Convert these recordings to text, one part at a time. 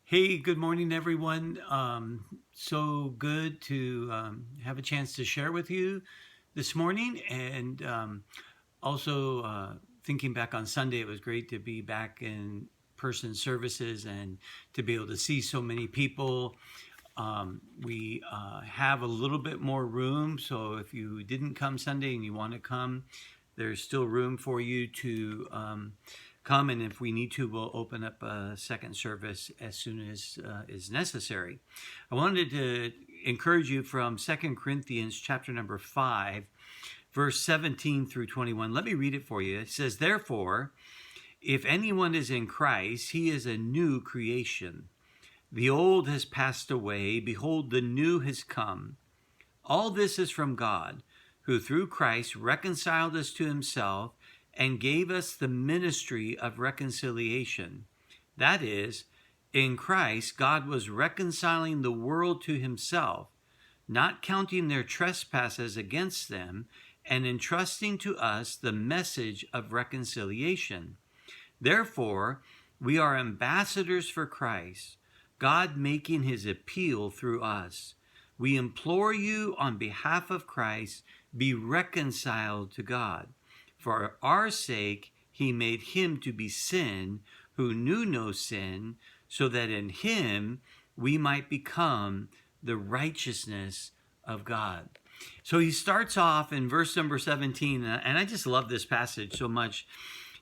Hey, good morning, everyone. So good to have a chance to share with you this morning. And also, thinking back on Sunday, it was great to be back in person services and to be able to see so many people. We have a little bit more room. So if you didn't come Sunday and you want to come, there's still room for you to come, and if we need to, we'll open up a second service as soon as is necessary. I wanted to encourage you from 2 Corinthians chapter number 5, verse 17 through 21. Let me read it for you. It says, "Therefore, if anyone is in Christ, he is a new creation. The old has passed away. Behold, the new has come. All this is from God, who through Christ reconciled us to himself and gave us the ministry of reconciliation. That is, in Christ, God was reconciling the world to himself, not counting their trespasses against them, and entrusting to us the message of reconciliation. Therefore, we are ambassadors for Christ, God making his appeal through us. We implore you on behalf of Christ, be reconciled to God. For our sake, he made him to be sin who knew no sin, so that in him we might become the righteousness of God." So he starts off in verse number 17, and I just love this passage so much.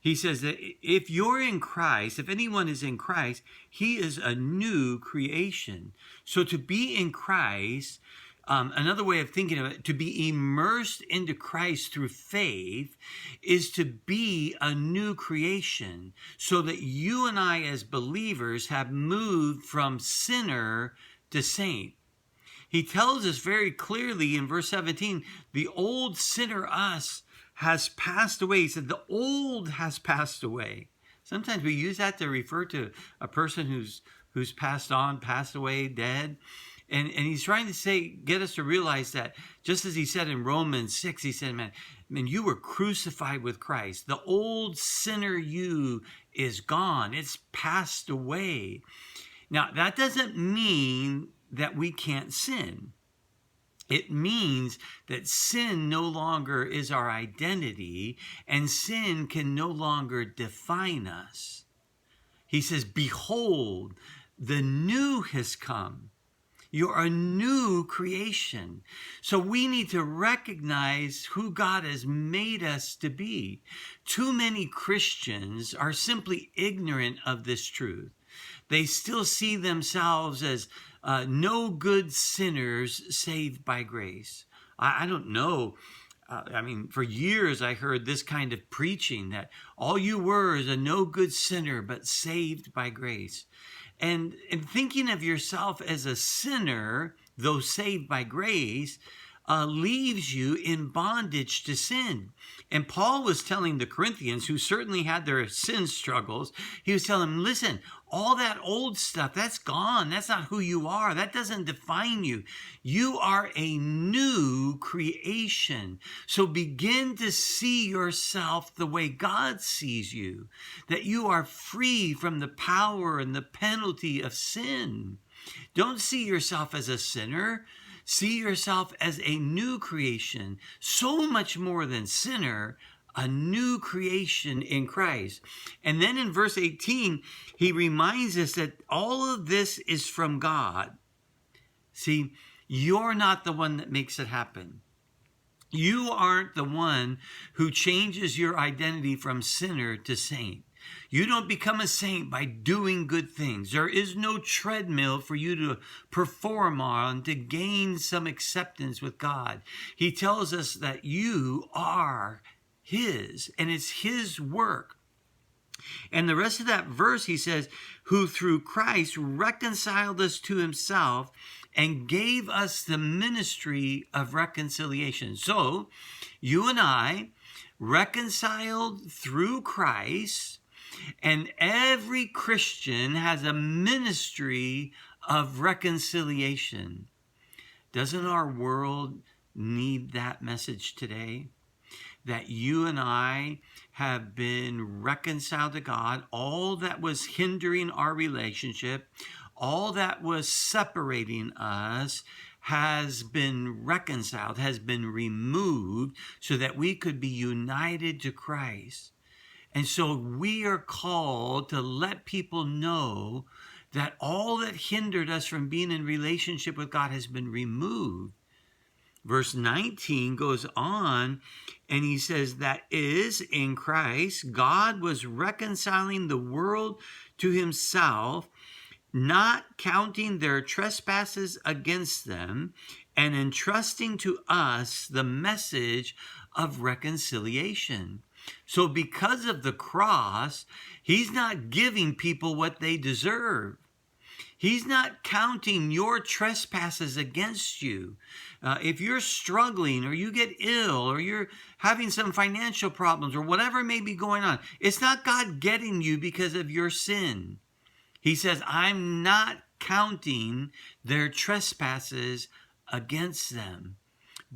He says that if you're in Christ, if anyone is in Christ, he is a new creation. So to be in Christ, another way of thinking of it, to be immersed into Christ through faith, is to be a new creation, so that you and I as believers have moved from sinner to saint. He tells us very clearly in verse 17, the old sinner us has passed away. He said the old has passed away. Sometimes we use that to refer to a person who's passed on, passed away, dead. And he's trying to get us to realize that, just as he said in Romans 6, he said, man, you were crucified with Christ. The old sinner you is gone. It's passed away. Now, that doesn't mean that we can't sin. It means that sin no longer is our identity, and sin can no longer define us. He says, behold, the new has come. You're a new creation. So we need to recognize who God has made us to be. Too many Christians are simply ignorant of this truth. They still see themselves as no good sinners saved by grace. I don't know. For years I heard this kind of preaching that all you were is a no good sinner, but saved by grace. And thinking of yourself as a sinner, though saved by grace, leaves you in bondage to sin. And Paul was telling the Corinthians, who certainly had their sin struggles, he was telling them, listen, all that old stuff, that's gone. That's not who you are. That doesn't define you. You are a new creation. So begin to see yourself the way God sees you, that you are free from the power and the penalty of sin. Don't see yourself as a sinner. See yourself as a new creation, so much more than sinner, a new creation in Christ. And then in verse 18, he reminds us that all of this is from God. See, you're not the one that makes it happen. You aren't the one who changes your identity from sinner to saint. You don't become a saint by doing good things. There is no treadmill for you to perform on to gain some acceptance with God. He tells us that you are his, and it's his work. And the rest of that verse, he says, who through Christ reconciled us to himself and gave us the ministry of reconciliation. So you and I, reconciled through Christ, and every Christian has a ministry of reconciliation. Doesn't our world need that message today? That you and I have been reconciled to God. All that was hindering our relationship, all that was separating us has been reconciled, has been removed so that we could be united to Christ. And so we are called to let people know that all that hindered us from being in relationship with God has been removed. Verse 19 goes on and he says, that is, in Christ, God was reconciling the world to himself, not counting their trespasses against them, and entrusting to us the message of reconciliation. So because of the cross, he's not giving people what they deserve. He's not counting your trespasses against you. If you're struggling or you get ill or you're having some financial problems or whatever may be going on, it's not God getting you because of your sin. He says, I'm not counting their trespasses against them.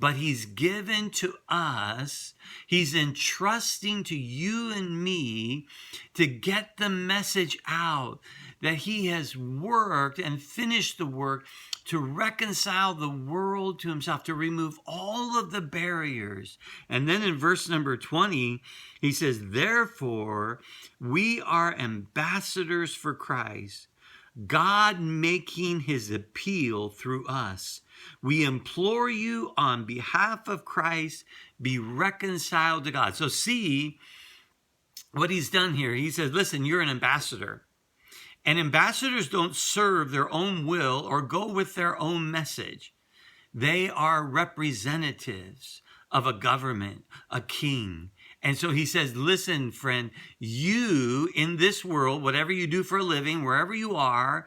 But he's given to us, he's entrusting to you and me to get the message out that he has worked and finished the work to reconcile the world to himself, to remove all of the barriers. And then in verse number 20, he says, therefore, we are ambassadors for Christ, God making his appeal through us. We implore you on behalf of Christ, be reconciled to God. So see what he's done here. He says, listen, you're an ambassador. And ambassadors don't serve their own will or go with their own message. They are representatives of a government, a king. And so he says, listen, friend, you in this world, whatever you do for a living, wherever you are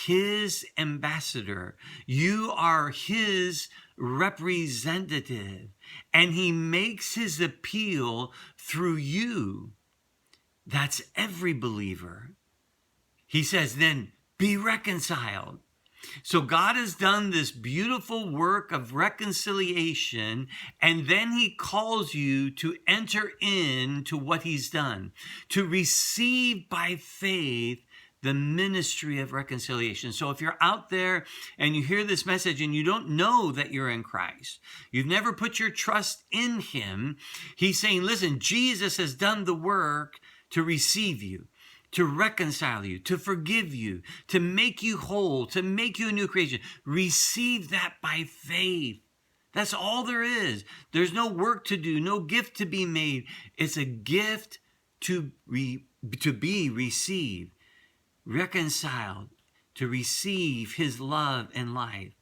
his ambassador. You are his representative. And he makes his appeal through you. That's every believer. He says, then be reconciled. So God has done this beautiful work of reconciliation, and then he calls you to enter into what he's done, to receive by faith the ministry of reconciliation. So if you're out there and you hear this message and you don't know that you're in Christ, you've never put your trust in him, he's saying, listen, Jesus has done the work to receive you, to reconcile you, to forgive you, to make you whole, to make you a new creation. Receive that by faith. That's all there is. There's no work to do, no gift to be made. It's a gift to be received, reconciled, to receive his love and life.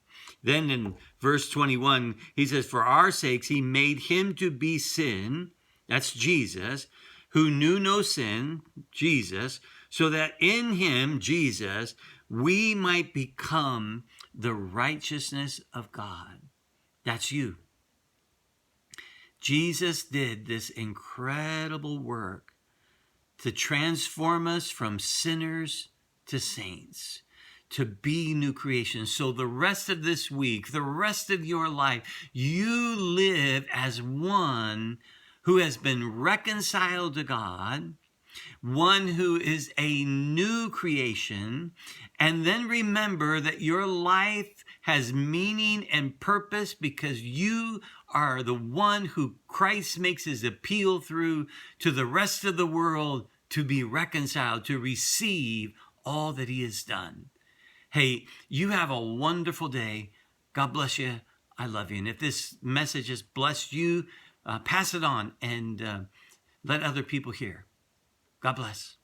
Then in verse 21, he says, for our sakes, he made him to be sin. That's Jesus, who knew no sin, Jesus, so that in him, Jesus, we might become the righteousness of God. That's you. Jesus did this incredible work to transform us from sinners to saints, to be new creations. So the rest of this week, the rest of your life, you live as one who has been reconciled to God, one who is a new creation. And then remember that your life has meaning and purpose because you are the one who Christ makes his appeal through to the rest of the world to be reconciled, to receive all that he has done. Hey, you have a wonderful day. God bless you. I love you. And if this message has blessed you, pass it on and let other people hear. God bless.